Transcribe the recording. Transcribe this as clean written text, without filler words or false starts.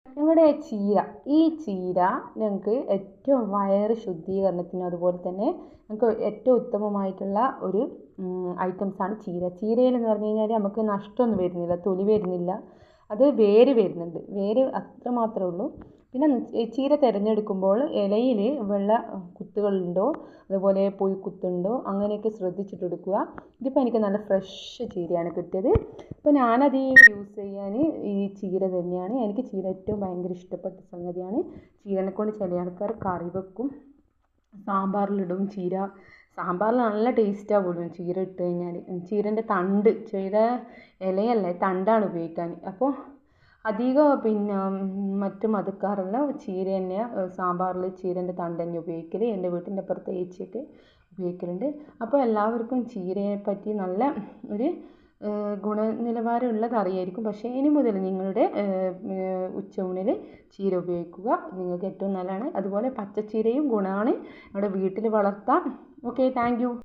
ഞങ്ങളുടെ ചീര, ഈ ചീര ഞങ്ങൾക്ക് ഏറ്റവും വയറ് ശുദ്ധീകരണത്തിനും അതുപോലെ തന്നെ ഞങ്ങൾക്ക് ഏറ്റവും ഉത്തമമായിട്ടുള്ള ഒരു ഐറ്റംസാണ് ചീര. ചീരയിലെന്ന് പറഞ്ഞു കഴിഞ്ഞാൽ നമുക്ക് നഷ്ടമൊന്നും വരുന്നില്ല, തൊലി വരുന്നില്ല, അത് വേര് വരുന്നുണ്ട്, വേര് അത്രമാത്രമേ ഉള്ളൂ. പിന്നെ ചീര തിരഞ്ഞെടുക്കുമ്പോൾ ഇലയിൽ വെള്ള കുത്തുകളുണ്ടോ അതുപോലെ പുഴുക്കുത്തുണ്ടോ അങ്ങനെയൊക്കെ ശ്രദ്ധിച്ചിട്ടെടുക്കുക. ഇതിപ്പോൾ എനിക്ക് നല്ല ഫ്രഷ് ചീരയാണ് കിട്ടിയത്. അപ്പോൾ ഞാനത് യൂസ് ചെയ്യാൻ ഈ ചീര തന്നെയാണ്. എനിക്ക് ചീര ഏറ്റവും ഭയങ്കര ഇഷ്ടപ്പെട്ട സംഗതിയാണ്. ചീരനെ കൊണ്ട് ചില ആൾക്കാർ കറി വെക്കും, സാമ്പാറിലിടും ചീര. സാമ്പാറിൽ നല്ല ടേസ്റ്റാണ് പോലും ചീര ഇട്ട് കഴിഞ്ഞാൽ. ചീരൻ്റെ തണ്ട്, ചീര ഇലയല്ല തണ്ടാണ് ഉപയോഗിക്കാൻ. അപ്പോൾ അധികം പിന്നെ മറ്റു മതക്കാരെല്ലാം ചീര തന്നെ സാമ്പാറിൽ ചീരൻ്റെ തണ്ട് തന്നെ ഉപയോഗിക്കൽ. എൻ്റെ വീട്ടിൻ്റെ അപ്പുറത്തെ ഏച്ചിയൊക്കെ ഉപയോഗിക്കലുണ്ട്. അപ്പോൾ എല്ലാവർക്കും ചീരയെ പറ്റി നല്ല ഒരു ഗുണനിലവാരമുള്ളത് അറിയായിരിക്കും. പക്ഷേ ഇനി മുതൽ നിങ്ങളുടെ ഉച്ചയൂണിൽ ചീര ഉപയോഗിക്കുക, നിങ്ങൾക്ക് ഏറ്റവും നല്ലതാണ്. അതുപോലെ പച്ചച്ചീരയും ഗുണമാണ്, നമ്മുടെ വീട്ടിൽ വളർത്താം. Okay, thank you.